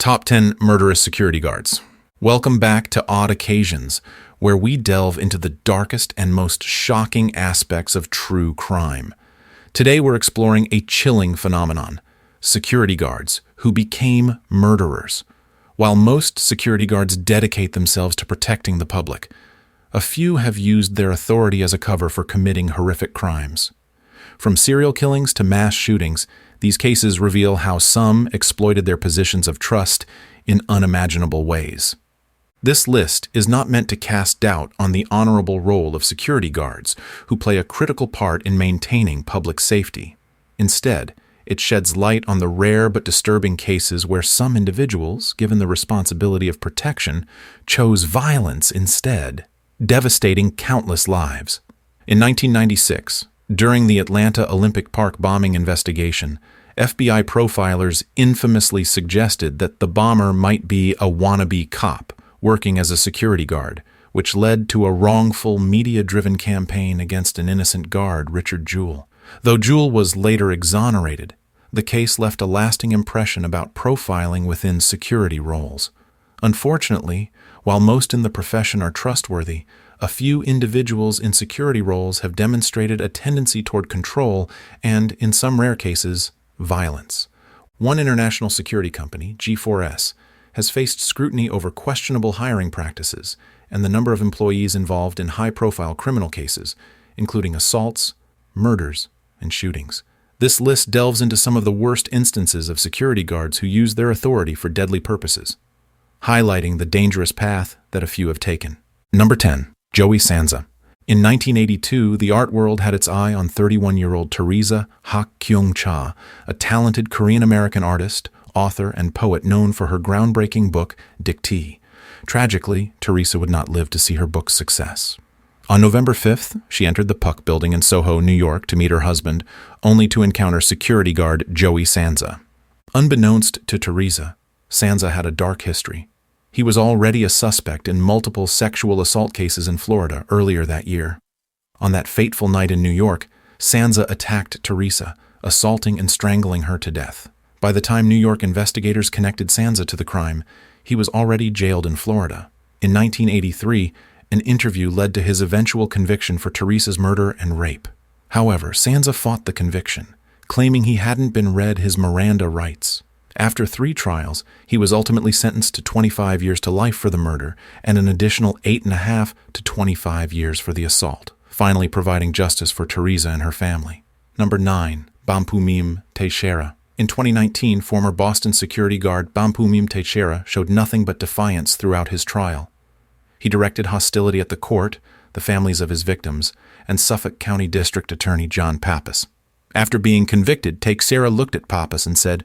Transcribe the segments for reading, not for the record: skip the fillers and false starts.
Top 10 Murderous Security Guards. Welcome back to Odd Occasions, where we delve into the darkest and most shocking aspects of true crime. Today we're exploring a chilling phenomenon: security guards who became murderers. While most security guards dedicate themselves to protecting the public, a few have used their authority as a cover for committing horrific crimes. From serial killings to mass shootings, these cases reveal how some exploited their positions of trust in unimaginable ways. This list is not meant to cast doubt on the honorable role of security guards, who play a critical part in maintaining public safety. Instead, it sheds light on the rare but disturbing cases where some individuals, given the responsibility of protection, chose violence instead, devastating countless lives. In 1996, during the Atlanta Olympic Park bombing investigation, FBI profilers infamously suggested that the bomber might be a wannabe cop working as a security guard, which led to a wrongful media-driven campaign against an innocent guard, Richard Jewell. Though Jewell was later exonerated, the case left a lasting impression about profiling within security roles. Unfortunately, while most in the profession are trustworthy, a few individuals in security roles have demonstrated a tendency toward control and, in some rare cases, violence. One international security company, G4S, has faced scrutiny over questionable hiring practices and the number of employees involved in high-profile criminal cases, including assaults, murders, and shootings. This list delves into some of the worst instances of security guards who use their authority for deadly purposes, highlighting the dangerous path that a few have taken. Number 10. Joey Sanza. In 1982, the art world had its eye on 31-year-old Teera Cha, a talented Korean-American artist, author, and poet known for her groundbreaking book, Dictee. Tragically, Teera would not live to see her book's success. On November 5th, she entered the Puck Building in Soho, New York, to meet her husband, only to encounter security guard Joey Sanza. Unbeknownst to Teera, Sanza had a dark history. He was already a suspect in multiple sexual assault cases in Florida earlier that year. On that fateful night in New York, Sanza attacked Teera, assaulting and strangling her to death. By the time New York investigators connected Sanza to the crime, he was already jailed in Florida. In 1983, an interview led to his eventual conviction for Teresa's murder and rape. However, Sanza fought the conviction, claiming he hadn't been read his Miranda rights. After 3 trials, he was ultimately sentenced to 25 years to life for the murder and an additional 8.5 to 25 years for the assault, finally providing justice for Teera and her family. Number 9. Bampumim Teixeira. In 2019, former Boston security guard Bampumim Teixeira showed nothing but defiance throughout his trial. He directed hostility at the court, the families of his victims, and Suffolk County District Attorney John Pappas. After being convicted, Teixeira looked at Pappas and said,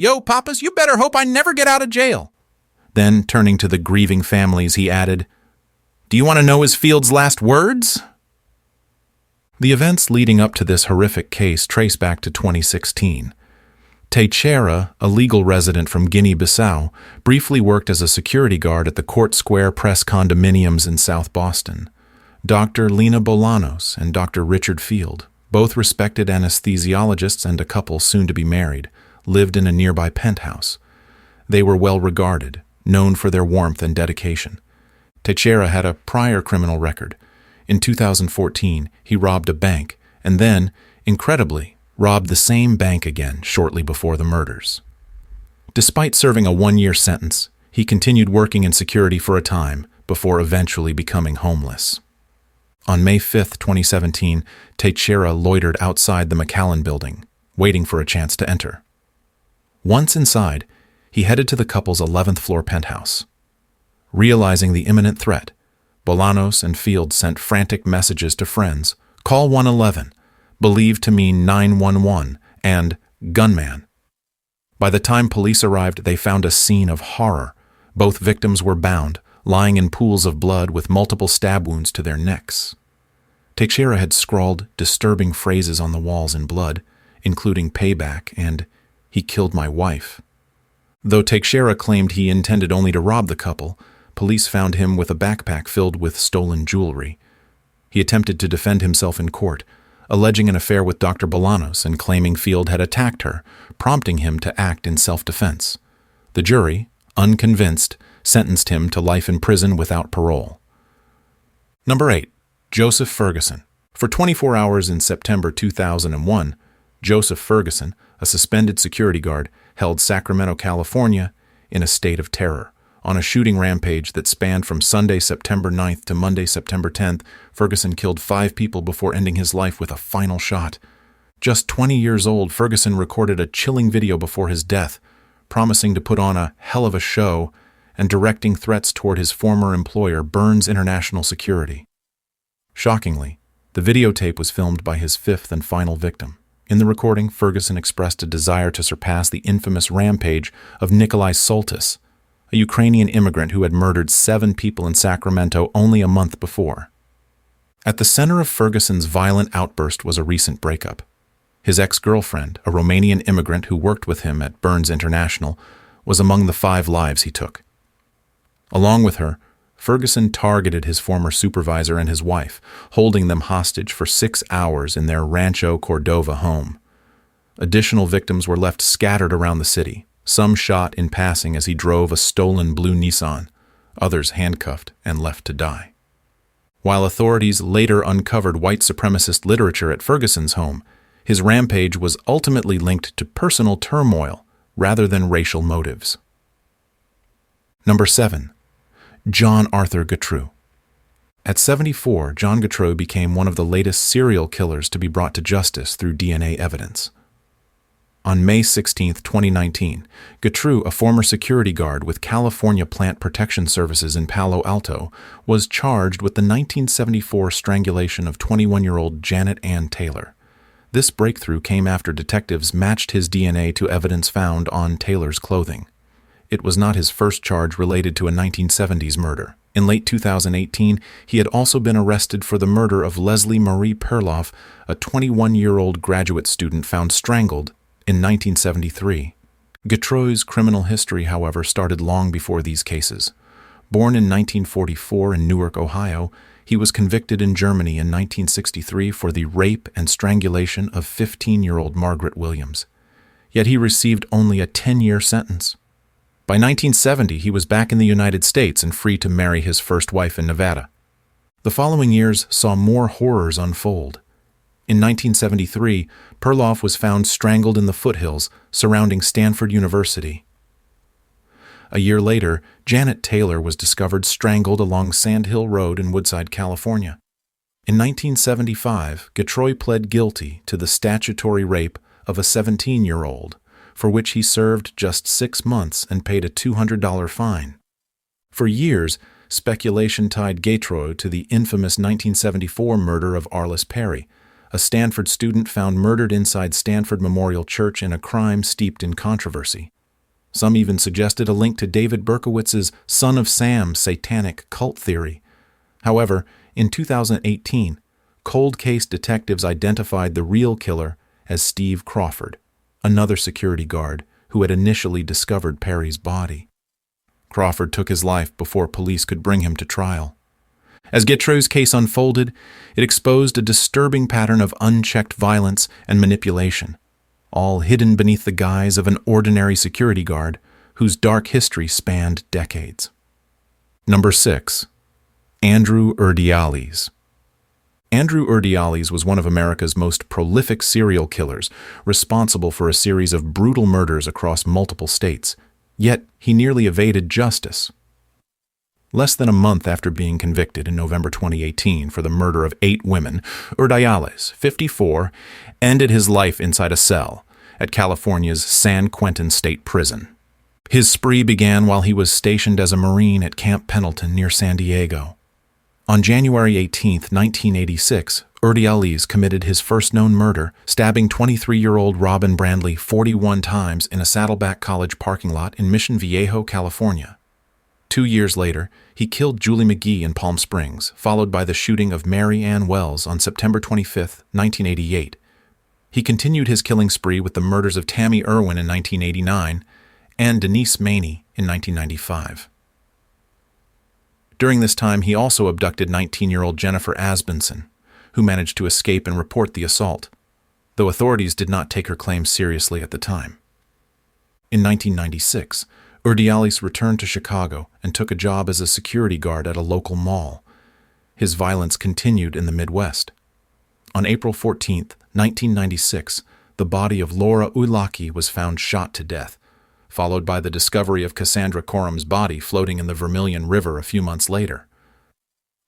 "Yo, Pappas, you better hope I never get out of jail." Then, turning to the grieving families, he added, "Do you want to know his Field's last words?" The events leading up to this horrific case trace back to 2016. Teixeira, a legal resident from Guinea-Bissau, briefly worked as a security guard at the Court Square Press condominiums in South Boston. Dr. Lena Bolanos and Dr. Richard Field, both respected anesthesiologists and a couple soon to be married, lived in a nearby penthouse. They were well regarded, known for their warmth and dedication. Teixeira had a prior criminal record. In 2014, he robbed a bank, and then, incredibly, robbed the same bank again shortly before the murders. Despite serving a 1-year sentence, he continued working in security for a time before eventually becoming homeless. On May 5, 2017, Teixeira loitered outside the McAllen building, waiting for a chance to enter. Once inside, he headed to the couple's 11th floor penthouse. Realizing the imminent threat, Bolanos and Field sent frantic messages to friends: "Call 111, believed to mean 911, and gunman." By the time police arrived, they found a scene of horror. Both victims were bound, lying in pools of blood with multiple stab wounds to their necks. Teixeira had scrawled disturbing phrases on the walls in blood, including "payback" and "he killed my wife." Though Teixeira claimed he intended only to rob the couple, police found him with a backpack filled with stolen jewelry. He attempted to defend himself in court, alleging an affair with Dr. Bolanos and claiming Field had attacked her, prompting him to act in self-defense. The The jury, unconvinced, sentenced him to life in prison without parole. Number 8. Joseph Ferguson. For 24 hours in September 2001, Joseph Ferguson, a suspended security guard, held Sacramento, California, in a state of terror. On a shooting rampage that spanned from Sunday, September 9th to Monday, September 10th, Ferguson killed 5 people before ending his life with a final shot. Just 20 years old, Ferguson recorded a chilling video before his death, promising to put on a hell of a show and directing threats toward his former employer, Burns International Security. Shockingly, the videotape was filmed by his 5th and final victim. In the recording, Ferguson expressed a desire to surpass the infamous rampage of Nikolai Soltis, a Ukrainian immigrant who had murdered 7 people in Sacramento only a month before. At the center of Ferguson's violent outburst was a recent breakup. His ex-girlfriend, a Romanian immigrant who worked with him at Burns International, was among the 5 lives he took. Along with her, Ferguson targeted his former supervisor and his wife, holding them hostage for 6 hours in their Rancho Cordova home. Additional victims were left scattered around the city, some shot in passing as he drove a stolen blue Nissan, others handcuffed and left to die. While authorities later uncovered white supremacist literature at Ferguson's home, his rampage was ultimately linked to personal turmoil rather than racial motives. Number 7. John Arthur Gatu. At 74, John Gatu became one of the latest serial killers to be brought to justice through DNA evidence. On May 16, 2019, Gatu, a former security guard with California Plant Protection Services in Palo Alto, was charged with the 1974 strangulation of 21-year-old Janet Ann Taylor. This breakthrough came after detectives matched his DNA to evidence found on Taylor's clothing. It was not his first charge related to a 1970s murder. In late 2018, he had also been arrested for the murder of Leslie Marie Perloff, a 21-year-old graduate student found strangled in 1973. Gatu's criminal history, however, started long before these cases. Born in 1944 in Newark, Ohio, he was convicted in Germany in 1963 for the rape and strangulation of 15-year-old Margaret Williams. Yet he received only a 10-year sentence. By 1970, he was back in the United States and free to marry his first wife in Nevada. The following years saw more horrors unfold. In 1973, Perloff was found strangled in the foothills surrounding Stanford University. A year later, Janet Taylor was discovered strangled along Sand Hill Road in Woodside, California. In 1975, Gatu pled guilty to the statutory rape of a 17-year-old, for which he served just 6 months and paid a $200 fine. For years, speculation tied Gatu to the infamous 1974 murder of Arliss Perry, a Stanford student found murdered inside Stanford Memorial Church in a crime steeped in controversy. Some even suggested a link to David Berkowitz's Son of Sam satanic cult theory. However, in 2018, cold case detectives identified the real killer as Steve Crawford, another security guard who had initially discovered Perry's body. Crawford took his life before police could bring him to trial. As Gatu's case unfolded, it exposed a disturbing pattern of unchecked violence and manipulation, all hidden beneath the guise of an ordinary security guard whose dark history spanned decades. Number 6. Andrew Erdis. Andrew Erdis was one of America's most prolific serial killers, responsible for a series of brutal murders across multiple states. Yet, he nearly evaded justice. Less than a month after being convicted in November 2018 for the murder of 8 women, Erdis, 54, ended his life inside a cell at California's San Quentin State Prison. His spree began while he was stationed as a Marine at Camp Pendleton near San Diego. On January 18, 1986, Erdis committed his first known murder, stabbing 23-year-old Robin Brandley 41 times in a Saddleback College parking lot in Mission Viejo, California. 2 years later, he killed Julie McGee in Palm Springs, followed by the shooting of Mary Ann Wells on September 25, 1988. He continued his killing spree with the murders of Tammy Irwin in 1989 and Denise Maney in 1995. During this time, he also abducted 19-year-old Jennifer Asbenson, who managed to escape and report the assault, though authorities did not take her claims seriously at the time. In 1996, Erdis returned to Chicago and took a job as a security guard at a local mall. His violence continued in the Midwest. On April 14, 1996, the body of Laura Ulaki was found shot to death, followed by the discovery of Cassandra Corum's body floating in the Vermilion River a few months later.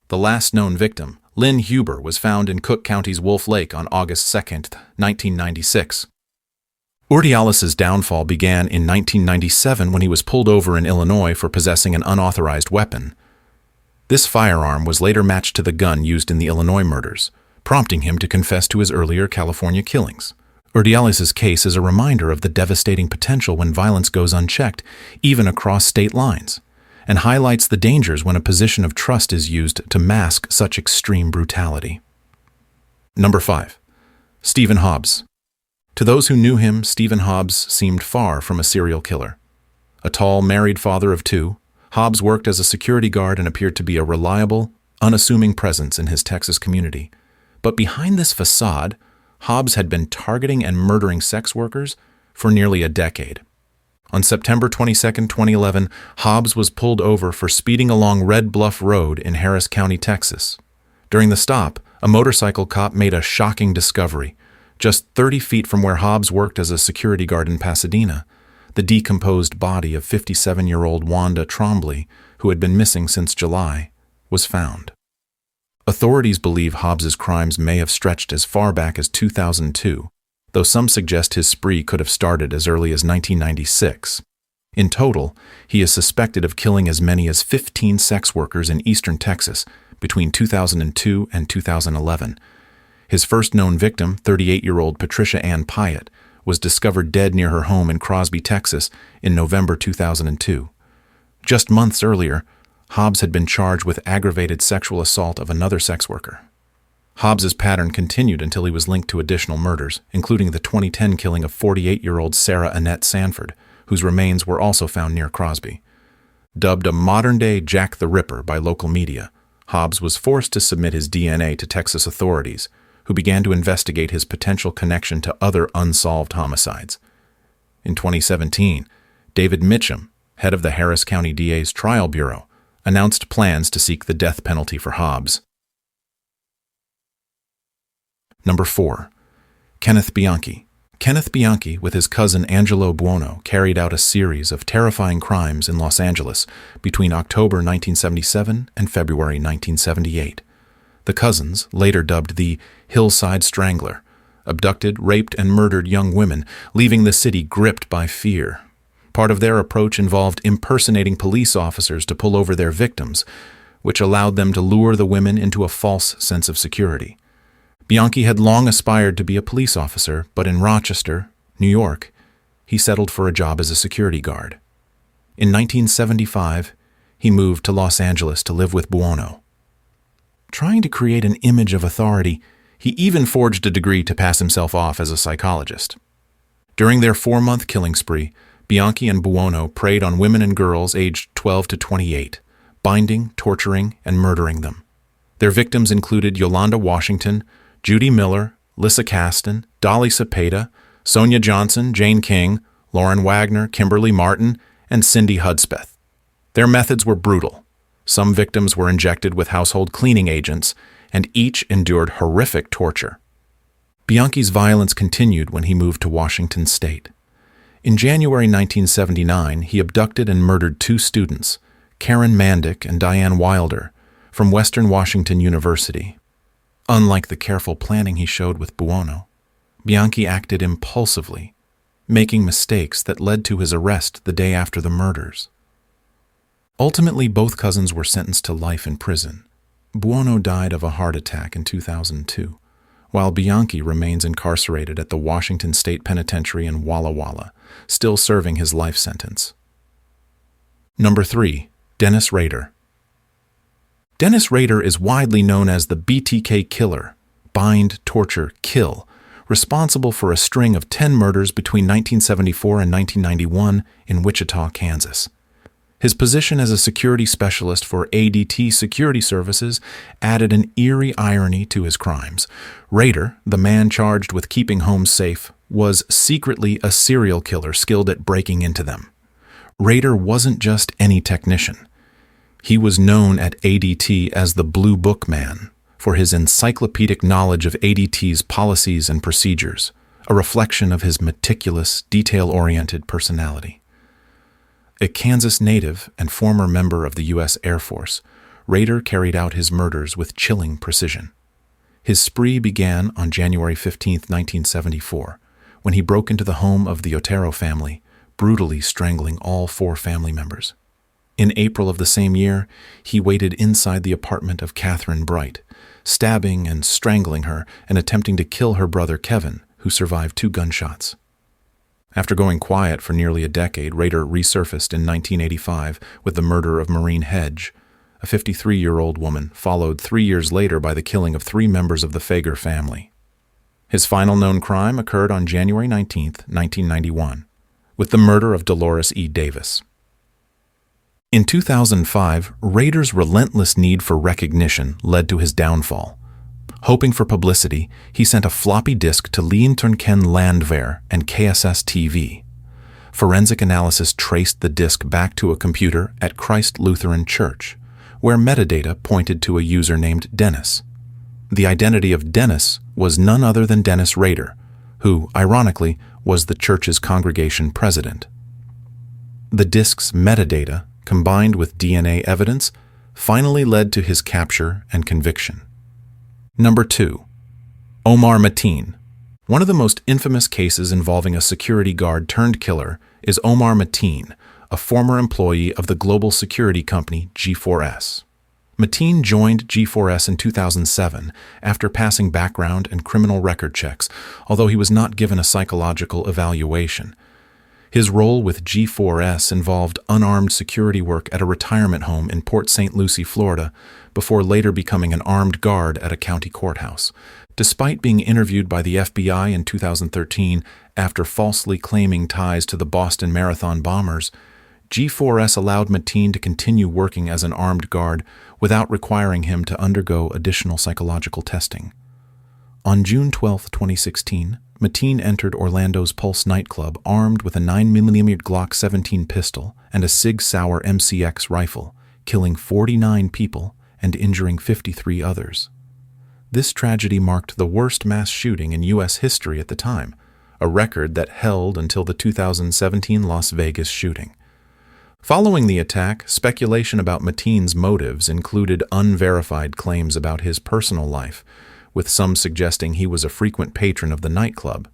The last known victim, Lynn Huber, was found in Cook County's Wolf Lake on August 2, 1996. Erdis's downfall began in 1997 when he was pulled over in Illinois for possessing an unauthorized weapon. This firearm was later matched to the gun used in the Illinois murders, prompting him to confess to his earlier California killings. Erdis's case is a reminder of the devastating potential when violence goes unchecked, even across state lines, and highlights the dangers when a position of trust is used to mask such extreme brutality. Number 5. Stephen Hobbs. To those who knew him, Stephen Hobbs seemed far from a serial killer. A tall, married father of 2, Hobbs worked as a security guard and appeared to be a reliable, unassuming presence in his Texas community. But behind this facade, Hobbs had been targeting and murdering sex workers for nearly a decade. On September 22, 2011, Hobbs was pulled over for speeding along Red Bluff Road in Harris County, Texas. During the stop, a motorcycle cop made a shocking discovery. Just 30 feet from where Hobbs worked as a security guard in Pasadena, the decomposed body of 57-year-old Wanda Trombley, who had been missing since July, was found. Authorities believe Hobbs's crimes may have stretched as far back as 2002, though some suggest his spree could have started as early as 1996. In total, he is suspected of killing as many as 15 sex workers in eastern Texas between 2002 and 2011. His first known victim, 38-year-old Patricia Ann Pyatt, was discovered dead near her home in Crosby, Texas, in November 2002. Just months earlier, Hobbs had been charged with aggravated sexual assault of another sex worker. Hobbs's pattern continued until he was linked to additional murders, including the 2010 killing of 48-year-old Sarah Annette Sanford, whose remains were also found near Crosby. Dubbed a modern-day Jack the Ripper by local media, Hobbs was forced to submit his DNA to Texas authorities, who began to investigate his potential connection to other unsolved homicides. In 2017, David Mitchum, head of the Harris County DA's Trial Bureau, announced plans to seek the death penalty for Hobbs. Number 4. Kenneth Bian. Kenneth Bian, with his cousin Angelo Buono, carried out a series of terrifying crimes in Los Angeles between October 1977 and February 1978. The cousins, later dubbed the Hillside Strangler, abducted, raped, and murdered young women, leaving the city gripped by fear. Part of their approach involved impersonating police officers to pull over their victims, which allowed them to lure the women into a false sense of security. Bian had long aspired to be a police officer, but in Rochester, New York, he settled for a job as a security guard. In 1975, he moved to Los Angeles to live with Buono. Trying to create an image of authority, he even forged a degree to pass himself off as a psychologist. During their 4-month killing spree, Bian and Buono preyed on women and girls aged 12 to 28, binding, torturing, and murdering them. Their victims included Yolanda Washington, Judy Miller, Lissa Caston, Dolly Cepeda, Sonia Johnson, Jane King, Lauren Wagner, Kimberly Martin, and Cindy Hudspeth. Their methods were brutal. Some victims were injected with household cleaning agents, and each endured horrific torture. Bianchi's violence continued when he moved to Washington State. In January 1979, he abducted and murdered 2 students, Karen Mandick and Diane Wilder, from Western Washington University. Unlike the careful planning he showed with Buono, Bian acted impulsively, making mistakes that led to his arrest the day after the murders. Ultimately, both cousins were sentenced to life in prison. Buono died of a heart attack in 2002, while Bian remains incarcerated at the Washington State Penitentiary in Walla Walla, still serving his life sentence. Number 3. Dennis Rader. Dennis Rader is widely known as the BTK Killer, bind, torture, kill, responsible for a string of 10 murders between 1974 and 1991 in Wichita, Kansas. His position as a security specialist for ADT Security Services added an eerie irony to his crimes. Rader, the man charged with keeping homes safe, was secretly a serial killer skilled at breaking into them. Rader wasn't just any technician. He was known at ADT as the Blue Book Man for his encyclopedic knowledge of ADT's policies and procedures, a reflection of his meticulous, detail-oriented personality. A Kansas native and former member of the U.S. Air Force, Rader carried out his murders with chilling precision. His spree began on January 15, 1974, when he broke into the home of the Otero family, brutally strangling all 4 family members. In April of the same year, he waited inside the apartment of Catherine Bright, stabbing and strangling her and attempting to kill her brother Kevin, who survived 2 gunshots. After going quiet for nearly a decade, Rader resurfaced in 1985 with the murder of Maureen Hedge, a 53-year-old woman, followed 3 years later by the killing of 3 members of the Fager family. His final known crime occurred on January 19, 1991, with the murder of Dolores E. Davis. In 2005, Rader's relentless need for recognition led to his downfall. Hoping for publicity, he sent a floppy disk to Lienternken Landwehr and KSS-TV. Forensic analysis traced the disk back to a computer at Christ Lutheran Church, where metadata pointed to a user named Dennis. The identity of Dennis was none other than Dennis Rader, who, ironically, was the church's congregation president. The disk's metadata, combined with DNA evidence, finally led to his capture and conviction. Number 2. Omar Matin. One of the most infamous cases involving a security guard turned killer is Omar Matin, a former employee of the global security company G4S. Matin joined G4S in 2007 after passing background and criminal record checks, although he was not given a psychological evaluation. His role with G4S involved unarmed security work at a retirement home in Port St. Lucie, Florida, before later becoming an armed guard at a county courthouse. Despite being interviewed by the FBI in 2013 after falsely claiming ties to the Boston Marathon bombers, G4S allowed Matin to continue working as an armed guard without requiring him to undergo additional psychological testing. On June 12, 2016, Matin entered Orlando's Pulse nightclub armed with a 9mm Glock 17 pistol and a Sig Sauer MCX rifle, killing 49 people and injuring 53 others. This tragedy marked the worst mass shooting in U.S. history at the time, a record that held until the 2017 Las Vegas shooting. Following the attack, speculation about Matin's motives included unverified claims about his personal life, with some suggesting he was a frequent patron of the nightclub.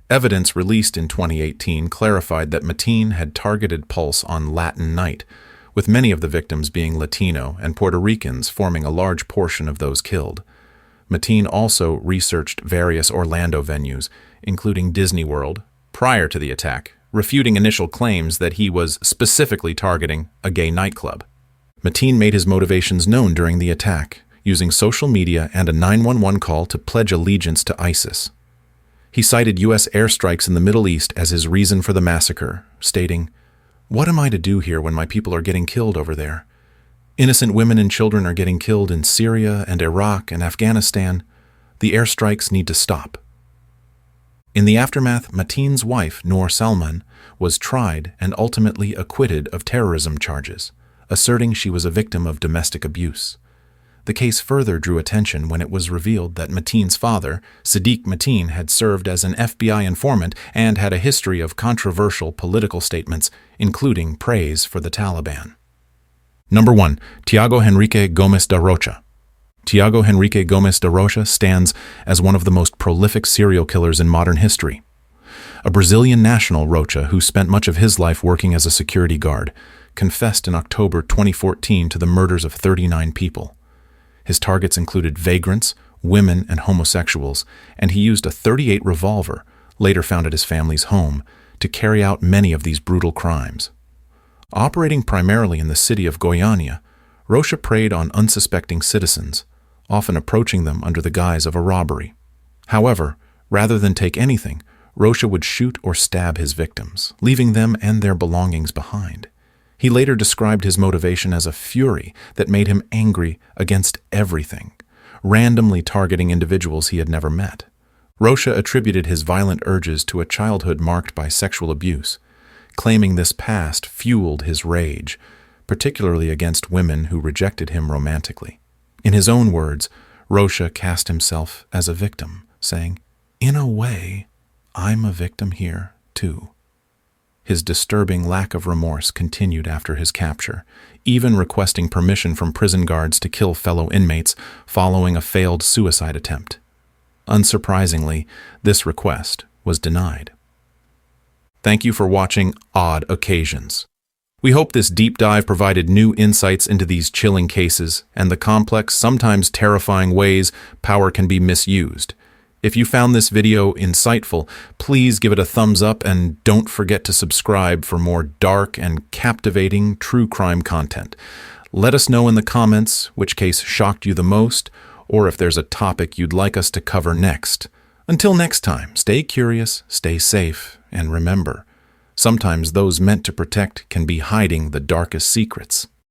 Evidence released in 2018 clarified that Matin had targeted Pulse on Latin Night, with many of the victims being Latino and Puerto Ricans forming a large portion of those killed. Matin also researched various Orlando venues, including Disney World, prior to the attack, refuting initial claims that he was specifically targeting a gay nightclub. Matin made his motivations known during the attack, using social media and a 911 call to pledge allegiance to ISIS. He cited U.S. airstrikes in the Middle East as his reason for the massacre, stating, "What am I to do here when my people are getting killed over there? Innocent women and children are getting killed in Syria and Iraq and Afghanistan. The airstrikes need to stop." In the aftermath, Matin's wife, Noor Salman, was tried and ultimately acquitted of terrorism charges, asserting she was a victim of domestic abuse. The case further drew attention when it was revealed that Matin's father, Sadiq Matin, had served as an FBI informant and had a history of controversial political statements, including praise for the Taliban. Number 1. Tiago Henrique Gomes da Rocha. Tiago Henrique Gomes da Rocha stands as one of the most prolific serial killers in modern history. A Brazilian national, Rocha, who spent much of his life working as a security guard, confessed in October 2014 to the murders of 39 people. His targets included vagrants, women, and homosexuals, and he used a .38 revolver, later found at his family's home, to carry out many of these brutal crimes. Operating primarily in the city of Goiânia, Rocha preyed on unsuspecting citizens, often approaching them under the guise of a robbery. However, rather than take anything, Rocha would shoot or stab his victims, leaving them and their belongings behind. He later described his motivation as a fury that made him angry against everything, randomly targeting individuals he had never met. Rocha attributed his violent urges to a childhood marked by sexual abuse, claiming this past fueled his rage, particularly against women who rejected him romantically. In his own words, Rosha cast himself as a victim, saying, "In a way, I'm a victim here, too." His disturbing lack of remorse continued after his capture, even requesting permission from prison guards to kill fellow inmates following a failed suicide attempt. Unsurprisingly, this request was denied. Thank you for watching Odd Occasions. We hope this deep dive provided new insights into these chilling cases and the complex, sometimes terrifying ways power can be misused. If you found this video insightful, please give it a thumbs up and don't forget to subscribe for more dark and captivating true crime content. Let us know in the comments which case shocked you the most, or if there's a topic you'd like us to cover next. Until next time, stay curious, stay safe, and remember, sometimes those meant to protect can be hiding the darkest secrets.